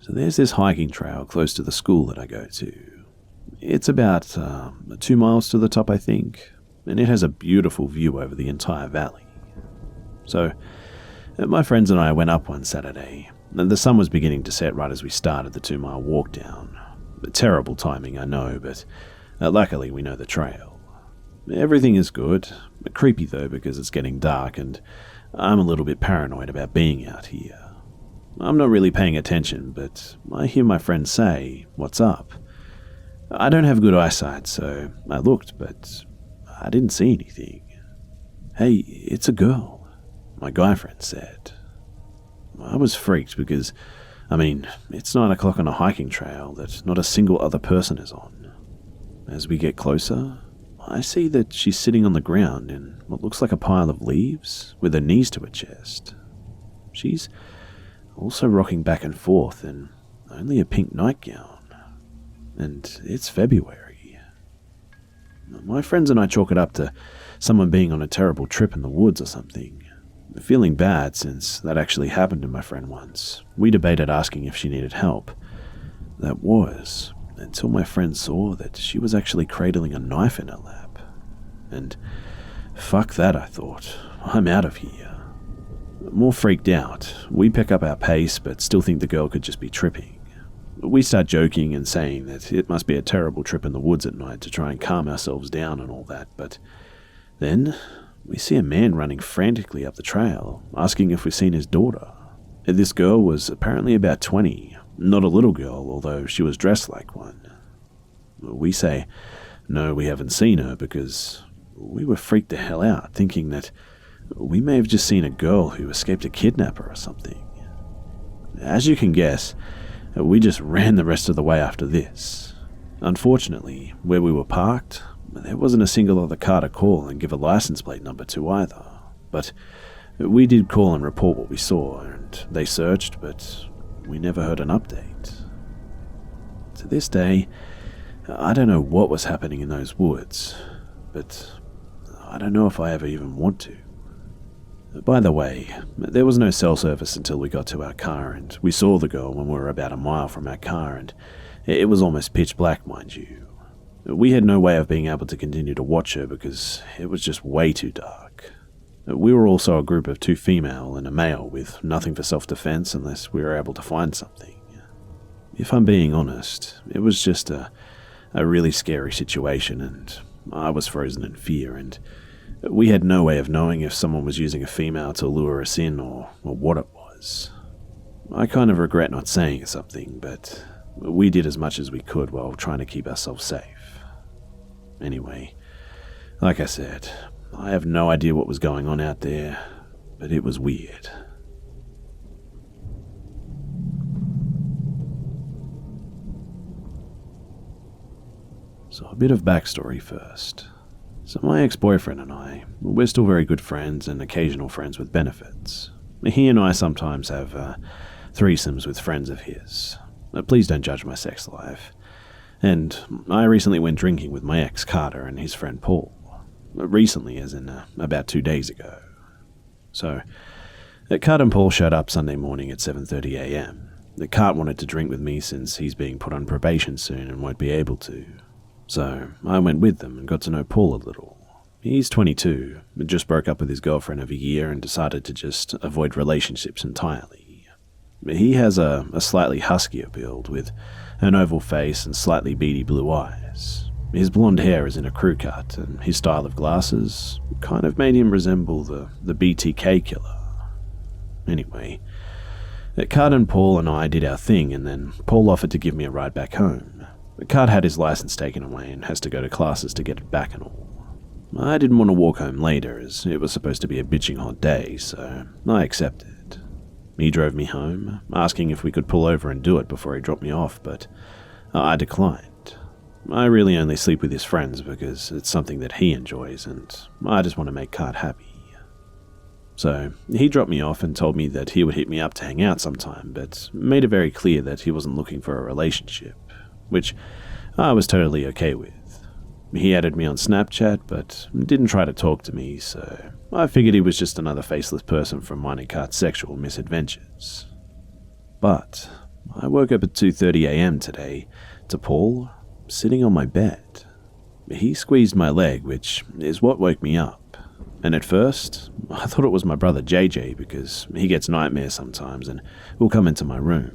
So there's this hiking trail close to the school that I go to. It's about 2 miles to the top, I think, and it has a beautiful view over the entire valley. So my friends and I went up one Saturday, and the sun was beginning to set right as we started the 2-mile walk down. Terrible timing, I know, but luckily we know the trail. Everything is good, creepy though because it's getting dark and I'm a little bit paranoid about being out here. I'm not really paying attention, but I hear my friend say, "What's up?" I don't have good eyesight, so I looked, but I didn't see anything. "Hey, it's a girl," my guy friend said. I was freaked because, it's 9 o'clock on a hiking trail that not a single other person is on. As we get closer, I see that she's sitting on the ground in what looks like a pile of leaves with her knees to her chest. She's also rocking back and forth in only a pink nightgown. And it's February. My friends and I chalk it up to someone being on a terrible trip in the woods or something. Feeling bad since that actually happened to my friend once, we debated asking if she needed help. That was until my friend saw that she was actually cradling a knife in her lap. And fuck that, I thought. I'm out of here. More freaked out, we pick up our pace but still think the girl could just be tripping. We start joking and saying that it must be a terrible trip in the woods at night to try and calm ourselves down and all that, but then we see a man running frantically up the trail, asking if we've seen his daughter. This girl was apparently about 20, not a little girl, although she was dressed like one. We say, no, we haven't seen her because we were freaked the hell out, thinking that we may have just seen a girl who escaped a kidnapper or something. As you can guess, we just ran the rest of the way after this. Unfortunately, where we were parked, there wasn't a single other car to call and give a license plate number to either. But we did call and report what we saw, and they searched, but we never heard an update. To this day, I don't know what was happening in those woods, but I don't know if I ever even want to. By the way, there was no cell service until we got to our car, and we saw the girl when we were about a mile from our car, and it was almost pitch black, mind you. We had no way of being able to continue to watch her because it was just way too dark. We were also a group of 2 female and a male with nothing for self-defense unless we were able to find something. If I'm being honest, it was just a really scary situation, and I was frozen in fear, and we had no way of knowing if someone was using a female to lure us in or what it was. I kind of regret not saying something, but we did as much as we could while trying to keep ourselves safe. Anyway, like I said, I have no idea what was going on out there, but it was weird. So a bit of backstory first. So my ex-boyfriend and I, we're still very good friends and occasional friends with benefits. He and I sometimes have threesomes with friends of his. Please don't judge my sex life. And I recently went drinking with my ex Carter and his friend Paul. Recently, as in about 2 days ago. So, Carter and Paul showed up Sunday morning at 7:30 a.m. Cart wanted to drink with me since he's being put on probation soon and won't be able to. So I went with them and got to know Paul a little. He's 22, just broke up with his girlfriend of a year and decided to just avoid relationships entirely. He has a slightly huskier build with an oval face and slightly beady blue eyes. His blonde hair is in a crew cut, and his style of glasses kind of made him resemble the BTK killer. Anyway, Cart and Paul and I did our thing, and then Paul offered to give me a ride back home. Cart had his license taken away and has to go to classes to get it back and all. I didn't want to walk home later, as it was supposed to be a bitching hot day, so I accepted. He drove me home, asking if we could pull over and do it before he dropped me off, but I declined. I really only sleep with his friends because it's something that he enjoys, and I just want to make Cart happy. So he dropped me off and told me that he would hit me up to hang out sometime, but made it very clear that he wasn't looking for a relationship, which I was totally okay with. He added me on Snapchat, but didn't try to talk to me, so I figured he was just another faceless person from mine and Cart's sexual misadventures. But I woke up at 2:30 a.m. today to Paul sitting on my bed. He squeezed my leg, which is what woke me up. And at first, I thought it was my brother JJ because he gets nightmares sometimes and will come into my room.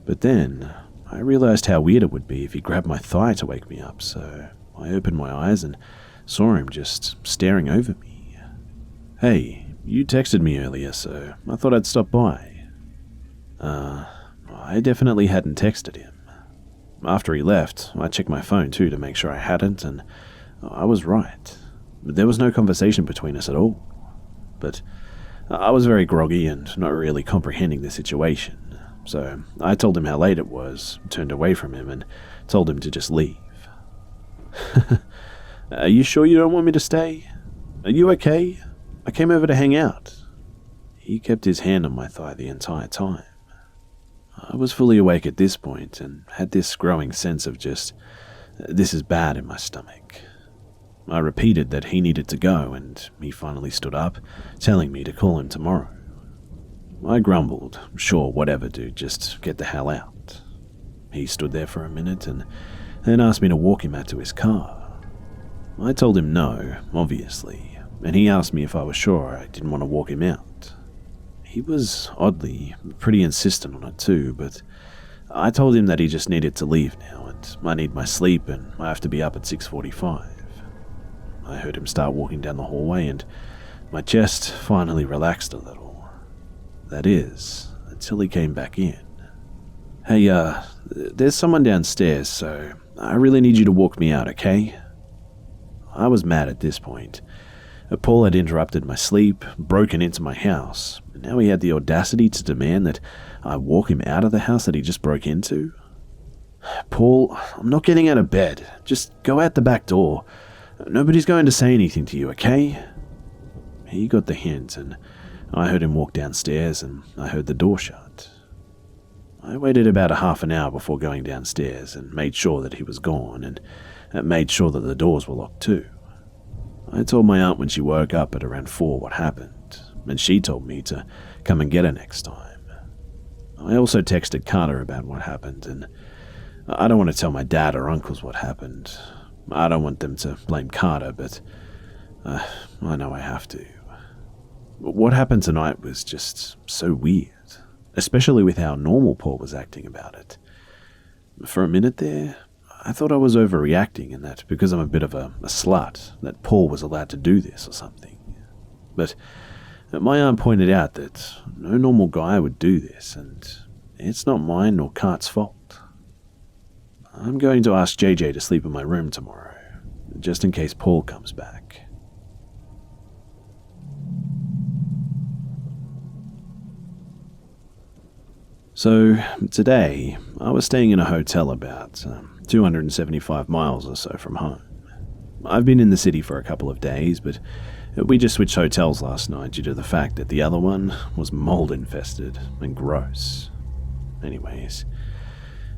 But then, I realized how weird it would be if he grabbed my thigh to wake me up, so I opened my eyes and saw him just staring over me. "Hey, you texted me earlier, so I thought I'd stop by." I definitely hadn't texted him. After he left, I checked my phone too to make sure I hadn't, and I was right. There was no conversation between us at all. But I was very groggy and not really comprehending the situation, so I told him how late it was, turned away from him, and told him to just leave. "Are you sure you don't want me to stay? Are you okay? I came over to hang out." He kept his hand on my thigh the entire time. I was fully awake at this point and had this growing sense of just, this is bad in my stomach. I repeated that he needed to go, and he finally stood up, telling me to call him tomorrow. I grumbled, "Sure, whatever, dude, just get the hell out." He stood there for a minute and then asked me to walk him out to his car. I told him no, obviously, and he asked me if I was sure I didn't want to walk him out. He was, oddly, pretty insistent on it too, but I told him that he just needed to leave now, and I need my sleep and I have to be up at 6:45. I heard him start walking down the hallway and my chest finally relaxed a little. That is, until he came back in. "Hey, there's someone downstairs, so I really need you to walk me out, okay?" I was mad at this point. Paul had interrupted my sleep, broken into my house, and now he had the audacity to demand that I walk him out of the house that he just broke into. "Paul, I'm not getting out of bed. Just go out the back door. Nobody's going to say anything to you, okay?" He got the hint, and I heard him walk downstairs, and I heard the door shut. I waited about a half an hour before going downstairs and made sure that he was gone, and made sure that the doors were locked too. I told my aunt when she woke up at around 4 what happened, and she told me to come and get her next time. I also texted Carter about what happened, and I don't want to tell my dad or uncles what happened. I don't want them to blame Carter, but I know I have to. What happened tonight was just so weird, especially with how normal Paul was acting about it. For a minute there, I thought I was overreacting and that because I'm a bit of a slut, that Paul was allowed to do this or something. But my aunt pointed out that no normal guy would do this, and it's not mine nor Cart's fault. I'm going to ask JJ to sleep in my room tomorrow, just in case Paul comes back. So, today, I was staying in a hotel about 275 miles or so from home. I've been in the city for a couple of days, but we just switched hotels last night due to the fact that the other one was mold-infested and gross. Anyways,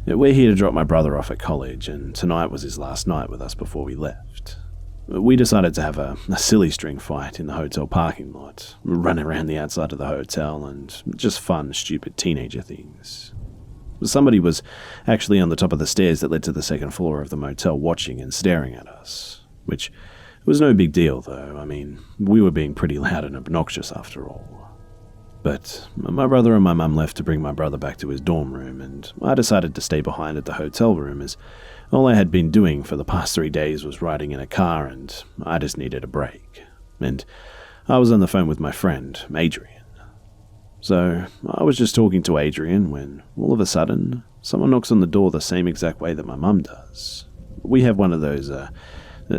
we're here to drop my brother off at college, and tonight was his last night with us before we left. We decided to have a silly string fight in the hotel parking lot, run around the outside of the hotel, and just fun, stupid teenager things. Somebody was actually on the top of the stairs that led to the second floor of the motel watching and staring at us, which was no big deal though. I mean, we were being pretty loud and obnoxious after all. But my brother and my mum left to bring my brother back to his dorm room, and I decided to stay behind at the hotel room as all I had been doing for the past 3 days was riding in a car, and I just needed a break. And I was on the phone with my friend, Adrian. So I was just talking to Adrian when, all of a sudden, someone knocks on the door the same exact way that my mum does. We have one of those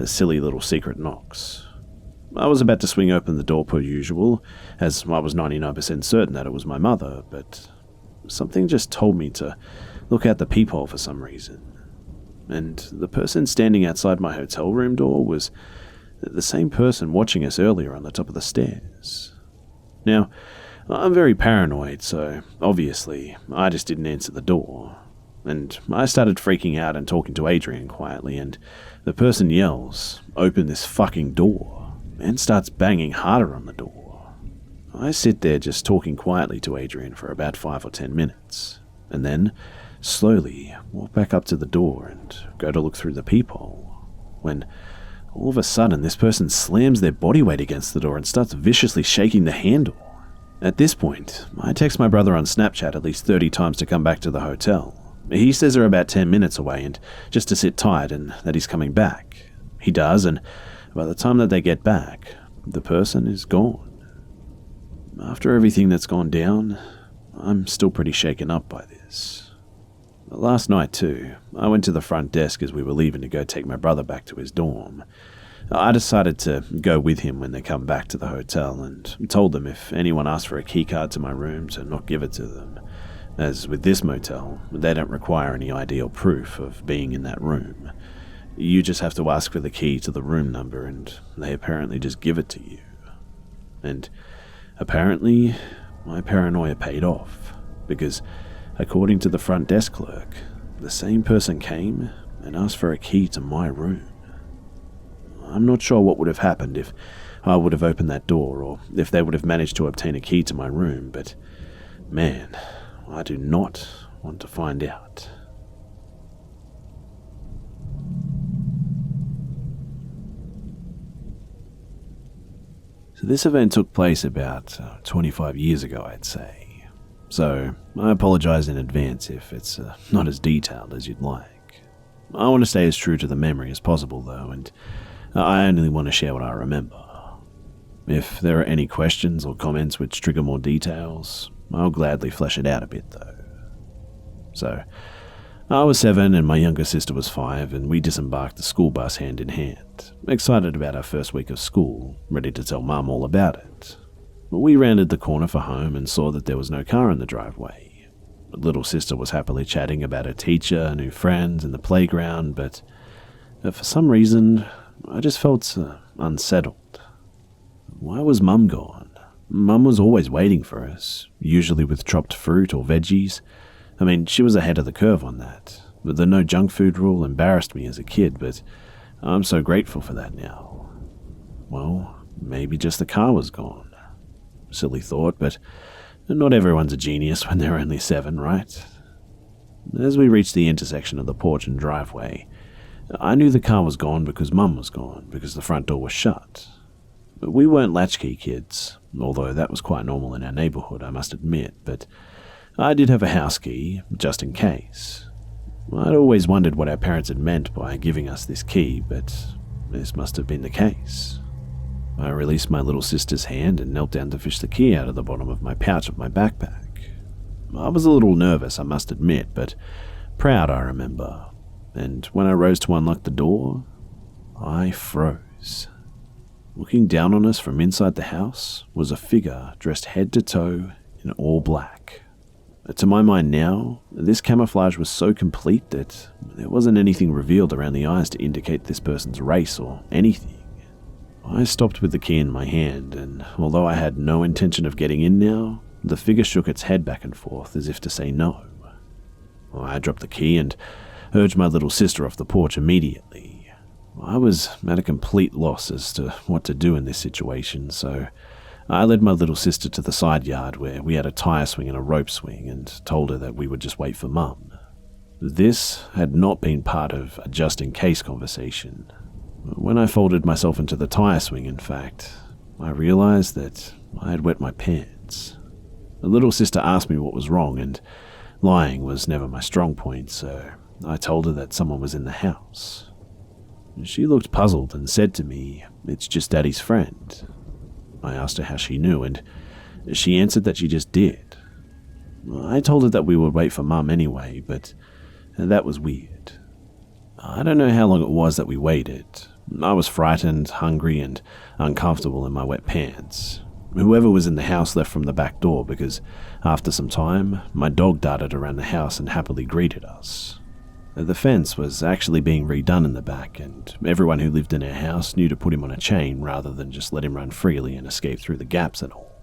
silly little secret knocks. I was about to swing open the door per usual, as I was 99% certain that it was my mother, but something just told me to look out the peephole for some reason. And the person standing outside my hotel room door was the same person watching us earlier on the top of the stairs. Now, I'm very paranoid, so obviously I just didn't answer the door. And I started freaking out and talking to Adrian quietly, and the person yells, "Open this fucking door," and starts banging harder on the door. I sit there just talking quietly to Adrian for about 5 or 10 minutes. and then slowly walk back up to the door and go to look through the peephole, when all of a sudden this person slams their body weight against the door and starts viciously shaking the handle. At this point, I text my brother on Snapchat at least 30 times to come back to the hotel. He says they're about 10 minutes away and just to sit tight and that he's coming back. He does, and by the time that they get back, the person is gone. After everything that's gone down, I'm still pretty shaken up by this. Last night too, I went to the front desk as we were leaving to go take my brother back to his dorm. I decided to go with him when they come back to the hotel and told them if anyone asked for a keycard to my room to not give it to them, as with this motel, they don't require any ID or proof of being in that room. You just have to ask for the key to the room number and they apparently just give it to you. And apparently, my paranoia paid off, because according to the front desk clerk, the same person came and asked for a key to my room. I'm not sure what would have happened if I would have opened that door or if they would have managed to obtain a key to my room, but man, I do not want to find out. So this event took place about 25 years ago, I'd say. So I apologize in advance if it's not as detailed as you'd like. I want to stay as true to the memory as possible though, and I only want to share what I remember. If there are any questions or comments which trigger more details, I'll gladly flesh it out a bit though. So, I was 7 and my younger sister was 5, and we disembarked the school bus hand in hand, excited about our first week of school, ready to tell Mum all about it. We rounded the corner for home and saw that there was no car in the driveway. Little sister was happily chatting about her teacher, new friends, and the playground, but for some reason, I just felt unsettled. Why was Mum gone? Mum was always waiting for us, usually with chopped fruit or veggies. I mean, she was ahead of the curve on that. But the no junk food rule embarrassed me as a kid, but I'm so grateful for that now. Well, maybe just the car was gone. Silly thought, but not everyone's a genius when they're only 7, right? As we reached the intersection of the porch and driveway, I knew the car was gone because Mum was gone, because the front door was shut. But we weren't latchkey kids, although that was quite normal in our neighborhood, I must admit, but I did have a house key, just in case. I'd always wondered what our parents had meant by giving us this key, but this must have been the case. I released my little sister's hand and knelt down to fish the key out of the bottom of my pouch of my backpack. I was a little nervous, I must admit, but proud, I remember. And when I rose to unlock the door, I froze. Looking down on us from inside the house was a figure dressed head to toe in all black. To my mind now, this camouflage was so complete that there wasn't anything revealed around the eyes to indicate this person's race or anything. I stopped with the key in my hand, and although I had no intention of getting in now, the figure shook its head back and forth as if to say no. I dropped the key and urged my little sister off the porch immediately. I was at a complete loss as to what to do in this situation, so I led my little sister to the side yard where we had a tire swing and a rope swing and told her that we would just wait for Mum. This had not been part of a just-in-case conversation. When I folded myself into the tire swing, in fact, I realized that I had wet my pants. The little sister asked me what was wrong, and lying was never my strong point, so I told her that someone was in the house. She looked puzzled and said to me, "It's just Daddy's friend." I asked her how she knew, and she answered that she just did. I told her that we would wait for Mum anyway, but that was weird. I don't know how long it was that we waited. I was frightened, hungry, and uncomfortable in my wet pants. Whoever was in the house left from the back door because, after some time, my dog darted around the house and happily greeted us. The fence was actually being redone in the back, and everyone who lived in our house knew to put him on a chain rather than just let him run freely and escape through the gaps and all.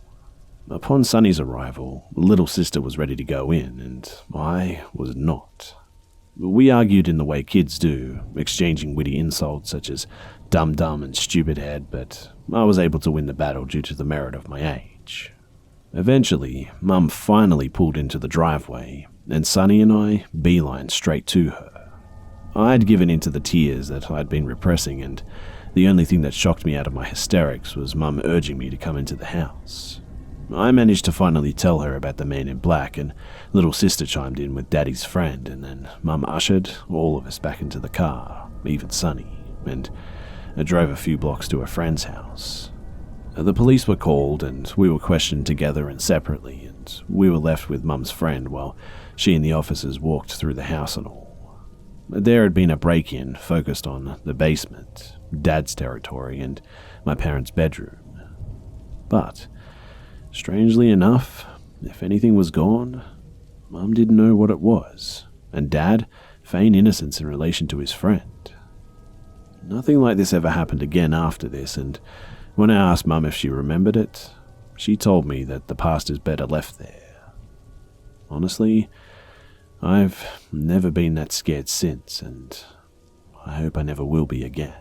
Upon Sonny's arrival, little sister was ready to go in, and I was not. We argued in the way kids do, exchanging witty insults such as dumb and stupid head, but I was able to win the battle due to the merit of my age. Eventually, Mum finally pulled into the driveway, and Sonny and I beelined straight to her. I'd given in to the tears that I'd been repressing, and the only thing that shocked me out of my hysterics was Mum urging me to come into the house. I managed to finally tell her about the man in black, and little sister chimed in with Daddy's friend, and then Mum ushered all of us back into the car, even Sonny, and drove a few blocks to a friend's house. The police were called, and we were questioned together and separately, and we were left with Mum's friend while she and the officers walked through the house and all. There had been a break-in focused on the basement, Dad's territory, and my parents' bedroom. But strangely enough, if anything was gone, Mum didn't know what it was, and Dad feigned innocence in relation to his friend. Nothing like this ever happened again after this, and when I asked Mum if she remembered it, she told me that the pastor's bed had left there. Honestly, I've never been that scared since, and I hope I never will be again.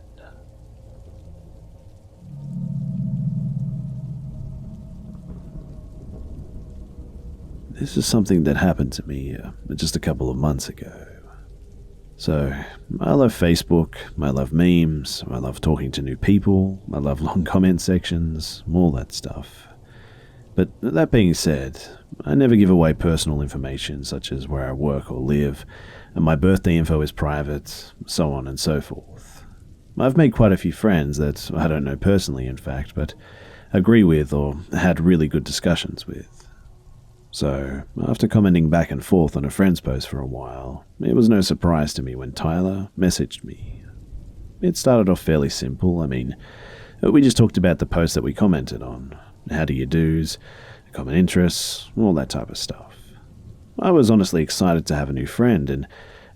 This is something that happened to me just a couple of months ago. So, I love Facebook, I love memes, I love talking to new people, I love long comment sections, all that stuff. But that being said, I never give away personal information such as where I work or live, and my birthday info is private, so on and so forth. I've made quite a few friends that I don't know personally, in fact, but agree with or had really good discussions with. So, after commenting back and forth on a friend's post for a while, it was no surprise to me when Tyler messaged me. It started off fairly simple. I mean, we just talked about the post that we commented on, how do you do's, common interests, all that type of stuff. I was honestly excited to have a new friend, and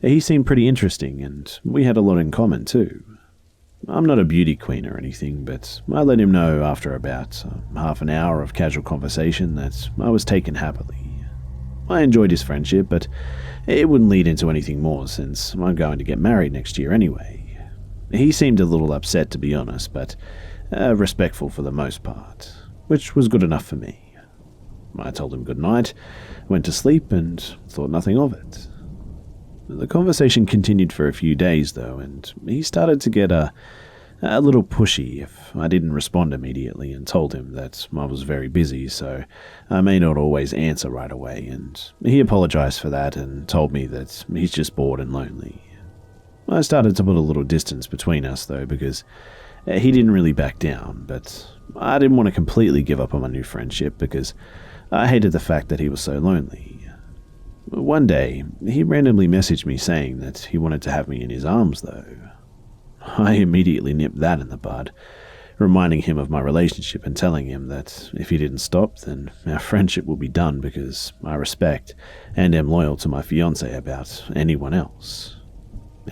he seemed pretty interesting, and we had a lot in common too. I'm not a beauty queen or anything, but I let him know after about half an hour of casual conversation that I was taken happily. I enjoyed his friendship, but it wouldn't lead into anything more since I'm going to get married next year anyway. He seemed a little upset, to be honest, but respectful for the most part, which was good enough for me. I told him good night, went to sleep, and thought nothing of it. The conversation continued for a few days, though, and he started to get a little pushy if I didn't respond immediately, and told him that I was very busy, so I may not always answer right away, and he apologized for that and told me that he's just bored and lonely. I started to put a little distance between us, though, because he didn't really back down, but I didn't want to completely give up on my new friendship because I hated the fact that he was so lonely. One day, he randomly messaged me saying that he wanted to have me in his arms, though. I immediately nipped that in the bud, reminding him of my relationship and telling him that if he didn't stop, then our friendship will be done because I respect and am loyal to my fiancé about anyone else.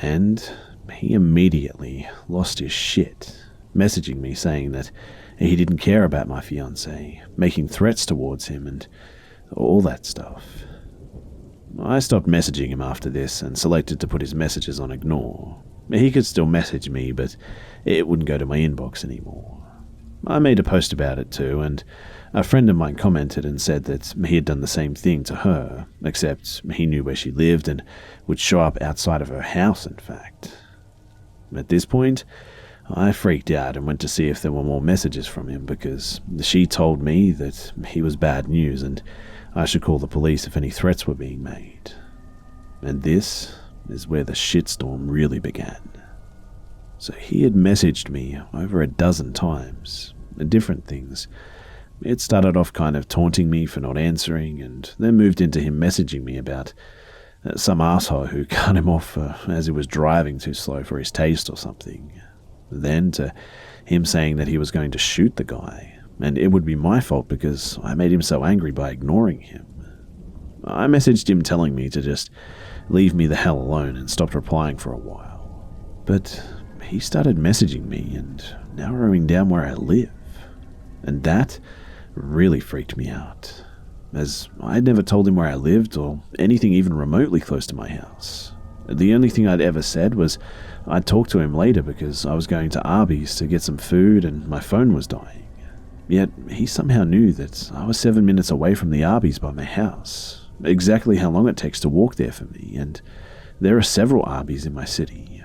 And he immediately lost his shit, messaging me saying that he didn't care about my fiancé, making threats towards him and all that stuff. I stopped messaging him after this and selected to put his messages on ignore. He could still message me, but it wouldn't go to my inbox anymore. I made a post about it too, and a friend of mine commented and said that he had done the same thing to her, except he knew where she lived and would show up outside of her house, in fact. At this point, I freaked out and went to see if there were more messages from him because she told me that he was bad news and I should call the police if any threats were being made. And this is where the shitstorm really began. So he had messaged me over a dozen times, different things. It started off kind of taunting me for not answering, and then moved into him messaging me about some asshole who cut him off as he was driving too slow for his taste or something. Then to him saying that he was going to shoot the guy, and it would be my fault because I made him so angry by ignoring him. I messaged him telling me to just leave me the hell alone and stopped replying for a while. But he started messaging me and narrowing down where I live. And that really freaked me out, as I'd never told him where I lived or anything even remotely close to my house. The only thing I'd ever said was I'd talk to him later because I was going to Arby's to get some food and my phone was dying. Yet he somehow knew that I was 7 minutes away from the Arby's by my house, exactly how long it takes to walk there for me, and there are several Arby's in my city.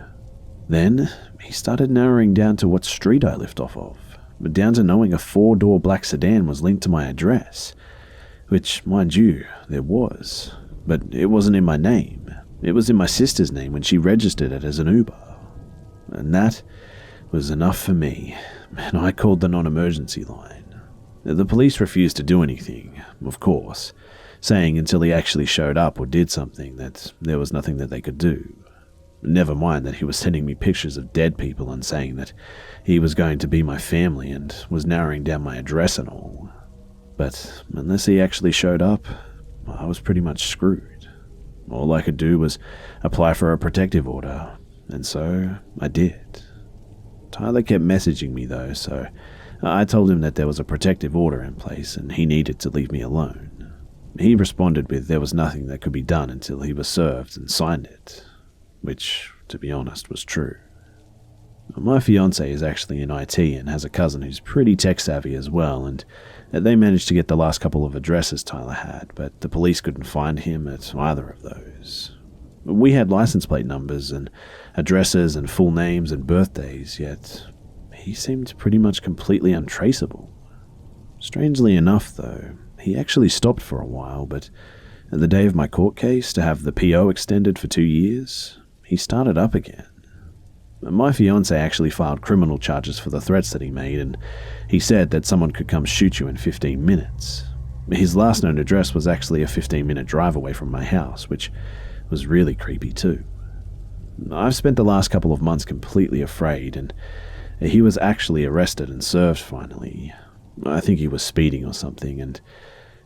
Then he started narrowing down to what street I lived off of, down to knowing a 4-door black sedan was linked to my address, which, mind you, there was, but it wasn't in my name. It was in my sister's name when she registered it as an Uber. And that was enough for me, and I called the non-emergency line. The police refused to do anything, of course, saying until he actually showed up or did something that there was nothing that they could do. Never mind that he was sending me pictures of dead people and saying that he was going to be my family and was narrowing down my address and all. But unless he actually showed up, I was pretty much screwed. All I could do was apply for a protective order, and so I did. Tyler kept messaging me though, so I told him that there was a protective order in place and he needed to leave me alone. He responded with there was nothing that could be done until he was served and signed it, which, to be honest, was true. My fiancé is actually in IT and has a cousin who's pretty tech-savvy as well, and they managed to get the last couple of addresses Tyler had, but the police couldn't find him at either of those. We had license plate numbers and addresses and full names and birthdays, yet he seemed pretty much completely untraceable. Strangely enough, though, he actually stopped for a while, but the day of my court case to have the PO extended for 2 years, he started up again. My fiancé actually filed criminal charges for the threats that he made, and he said that someone could come shoot you in 15 minutes. His last known address was actually a 15-minute drive away from my house, which was really creepy too. I've spent the last couple of months completely afraid, and he was actually arrested and served finally. I think he was speeding or something, and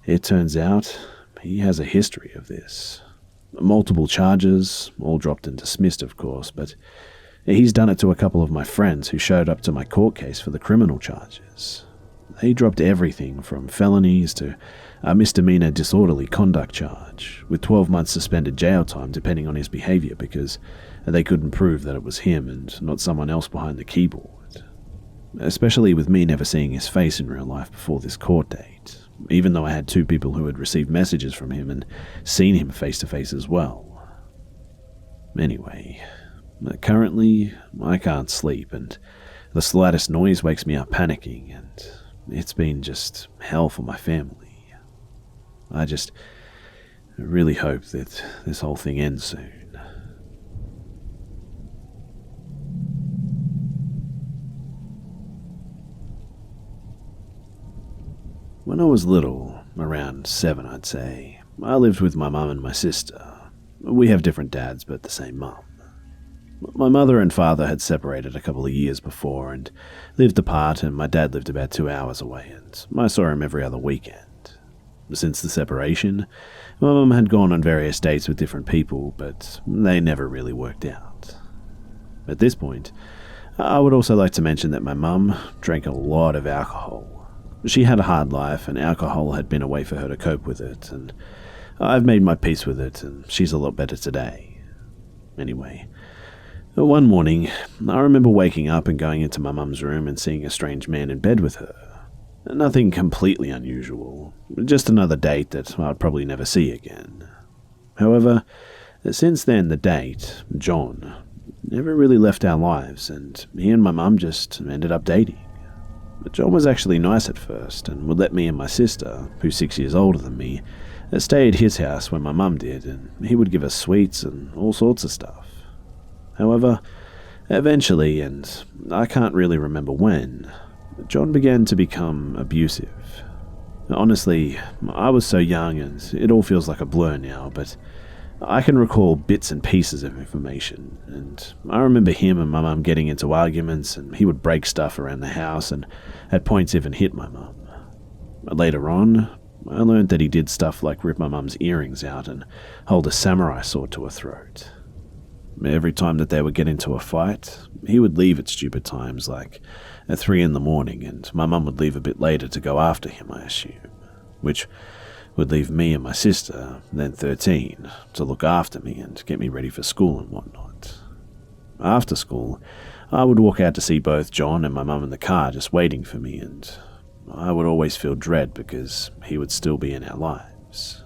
it turns out he has a history of this. Multiple charges, all dropped and dismissed of course, but he's done it to a couple of my friends who showed up to my court case for the criminal charges. They dropped everything from felonies to a misdemeanor disorderly conduct charge, with 12 months suspended jail time depending on his behavior because they couldn't prove that it was him and not someone else behind the keyboard. Especially with me never seeing his face in real life before this court date, even though I had 2 people who had received messages from him and seen him face to face as well. Anyway, currently I can't sleep and the slightest noise wakes me up panicking, and it's been just hell for my family. I just really hope that this whole thing ends soon. When I was little, around 7 I'd say, I lived with my mum and my sister. We have different dads but the same mum. My mother and father had separated a couple of years before and lived apart, and my dad lived about 2 hours away, and I saw him every other weekend. Since the separation, my mum had gone on various dates with different people, but they never really worked out. At this point, I would also like to mention that my mum drank a lot of alcohol. She had a hard life, and alcohol had been a way for her to cope with it, and I've made my peace with it, and she's a lot better today. Anyway, one morning, I remember waking up and going into my mum's room and seeing a strange man in bed with her. Nothing completely unusual, just another date that I'd probably never see again. However, since then the date, John, never really left our lives, and he and my mum just ended up dating. John was actually nice at first and would let me and my sister, who's 6 years older than me, stay at his house when my mum did, and he would give us sweets and all sorts of stuff. However, eventually, and I can't really remember when, John began to become abusive. Honestly, I was so young and it all feels like a blur now, but I can recall bits and pieces of information, and I remember him and my mum getting into arguments, and he would break stuff around the house and at points even hit my mum. Later on, I learned that he did stuff like rip my mum's earrings out and hold a samurai sword to her throat. Every time that they would get into a fight, he would leave at stupid times, like at 3 in the morning, and my mum would leave a bit later to go after him, I assume, which would leave me and my sister, then 13, to look after me and get me ready for school and whatnot. After school, I would walk out to see both John and my mum in the car just waiting for me, and I would always feel dread because he would still be in our lives.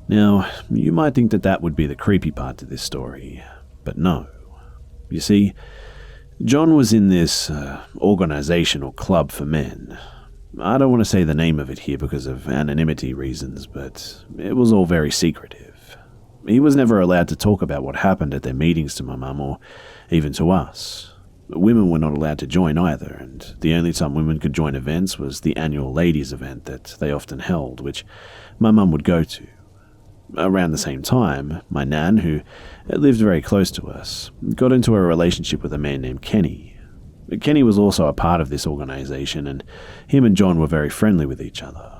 Now, you might think that that would be the creepy part to this story, but no. You see, John was in this organization or club for men. I don't want to say the name of it here because of anonymity reasons, but it was all very secretive. He was never allowed to talk about what happened at their meetings to my mum or even to us. Women were not allowed to join either, and the only time women could join events was the annual ladies' event that they often held, which my mum would go to. Around the same time, my nan, who lived very close to us, got into a relationship with a man named Kenny. Kenny was also a part of this organization, and him and John were very friendly with each other.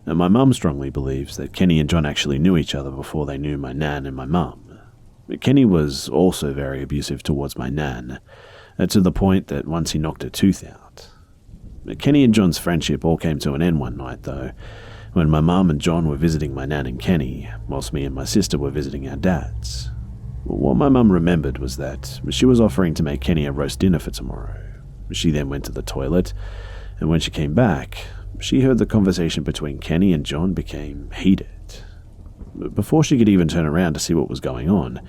And my mum strongly believes that Kenny and John actually knew each other before they knew my nan and my mum. Kenny was also very abusive towards my nan, to the point that once he knocked her tooth out. Kenny and John's friendship all came to an end one night, though, when my mum and John were visiting my nan and Kenny, whilst me and my sister were visiting our dads. What my mum remembered was that she was offering to make Kenny a roast dinner for tomorrow. She then went to the toilet, and when she came back, she heard the conversation between Kenny and John became heated. Before she could even turn around to see what was going on,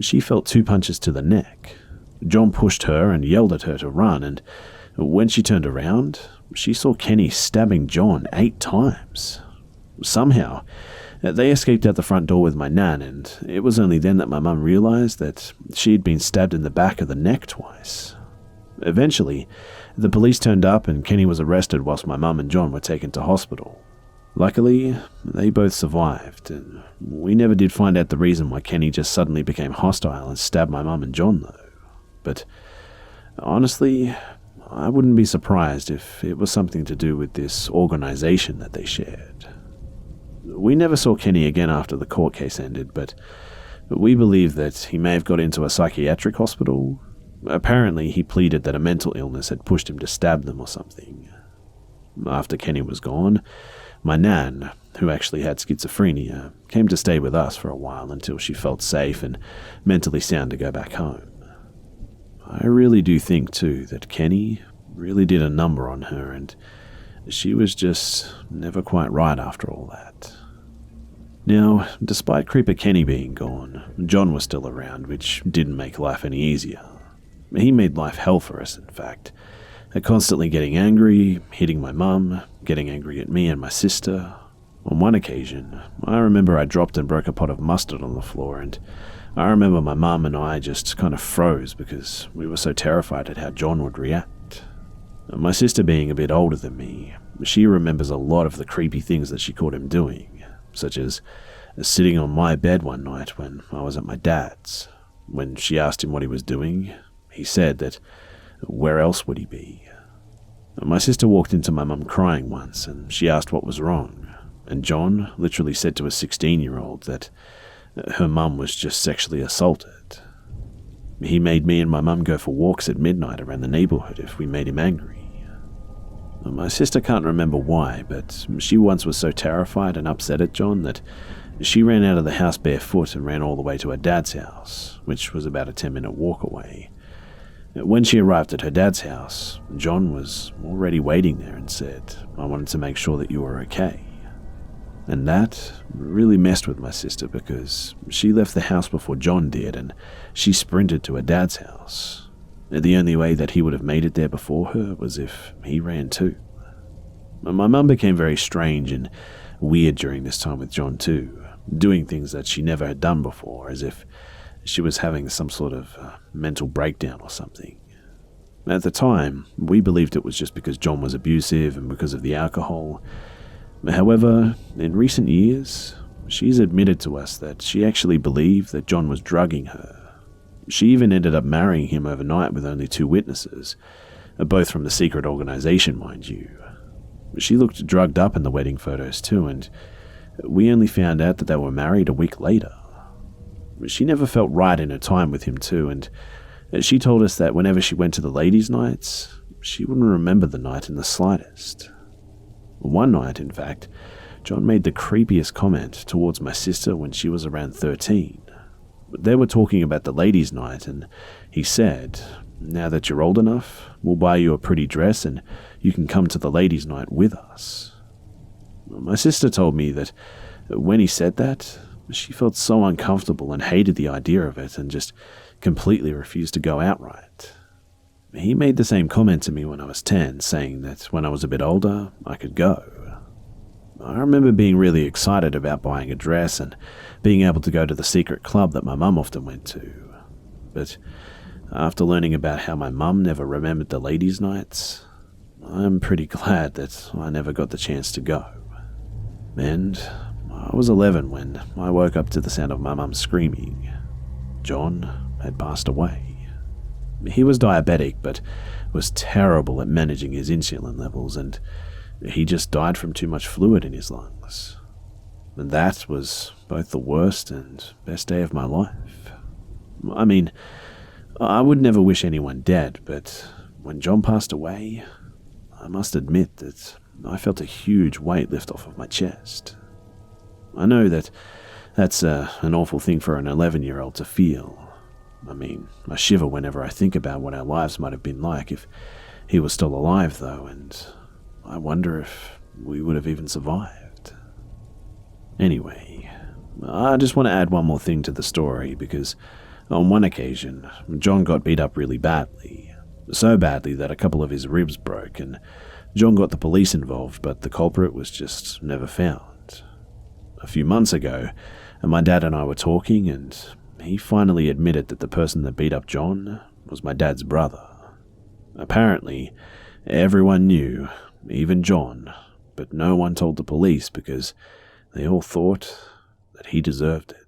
she felt 2 punches to the neck. John pushed her and yelled at her to run, and when she turned around, she saw Kenny stabbing John 8 times. Somehow, they escaped out the front door with my nan, and it was only then that my mum realized that she had been stabbed in the back of the neck twice. Eventually, the police turned up and Kenny was arrested whilst my mum and John were taken to hospital. Luckily, they both survived, and we never did find out the reason why Kenny just suddenly became hostile and stabbed my mum and John, though. But honestly, I wouldn't be surprised if it was something to do with this organization that they shared. We never saw Kenny again after the court case ended, but we believe that he may have got into a psychiatric hospital. Apparently, he pleaded that a mental illness had pushed him to stab them or something. After Kenny was gone, my nan, who actually had schizophrenia, came to stay with us for a while until she felt safe and mentally sound to go back home. I really do think, too, that Kenny really did a number on her, and she was just never quite right after all that. Now, despite Creeper Kenny being gone, John was still around, which didn't make life any easier. He made life hell for us, in fact, constantly getting angry, hitting my mum, getting angry at me and my sister. On one occasion, I remember I dropped and broke a pot of mustard on the floor, and I remember my mum and I just kind of froze because we were so terrified at how John would react. My sister, being a bit older than me, she remembers a lot of the creepy things that she caught him doing, such as sitting on my bed one night when I was at my dad's. When she asked him what he was doing, he said that where else would he be? My sister walked into my mum crying once, and she asked what was wrong, and John literally said to a 16-year-old that her mum was just sexually assaulted. He made me and my mum go for walks at midnight around the neighborhood if we made him angry. My sister can't remember why, but she once was so terrified and upset at John that she ran out of the house barefoot and ran all the way to her dad's house, which was about a 10-minute walk away. When she arrived at her dad's house, John was already waiting there and said, "I wanted to make sure that you were okay." And that really messed with my sister because she left the house before John did, and she sprinted to her dad's house. The only way that he would have made it there before her was if he ran too. My mum became very strange and weird during this time with John too, doing things that she never had done before, as if she was having some sort of mental breakdown or something. At the time, we believed it was just because John was abusive and because of the alcohol. However, in recent years, she's admitted to us that she actually believed that John was drugging her. She even ended up marrying him overnight with only 2 witnesses, both from the secret organization, mind you. She looked drugged up in the wedding photos too, and we only found out that they were married a week later. She never felt right in her time with him too, and she told us that whenever she went to the ladies' nights, she wouldn't remember the night in the slightest. One night, in fact, John made the creepiest comment towards my sister when she was around 13. They were talking about the ladies' night, and he said, "Now that you're old enough, we'll buy you a pretty dress and you can come to the ladies' night with us." My sister told me that when he said that, She felt so uncomfortable and hated the idea of it and just completely refused to go outright. He made the same comment to me when I was 10, saying that when I was a bit older, I could go. I remember being really excited about buying a dress and being able to go to the secret club that my mum often went to. But after learning about how my mum never remembered the ladies' nights, I'm pretty glad that I never got the chance to go. And I was 11 when I woke up to the sound of my mum screaming. John had passed away. He was diabetic, but was terrible at managing his insulin levels, and he just died from too much fluid in his lungs. And that was both the worst and best day of my life. I mean, I would never wish anyone dead, but when John passed away, I must admit that I felt a huge weight lift off of my chest. I know that that's an awful thing for an 11-year-old to feel. I mean, I shiver whenever I think about what our lives might have been like if he was still alive, though, and I wonder if we would have even survived. Anyway, I just want to add one more thing to the story, because on one occasion, John got beat up really badly. So badly that a couple of his ribs broke, and John got the police involved, but the culprit was just never found. A few months ago, my dad and I were talking, and he finally admitted that the person that beat up John was my dad's brother. Apparently, everyone knew, even John, but no one told the police because they all thought that he deserved it.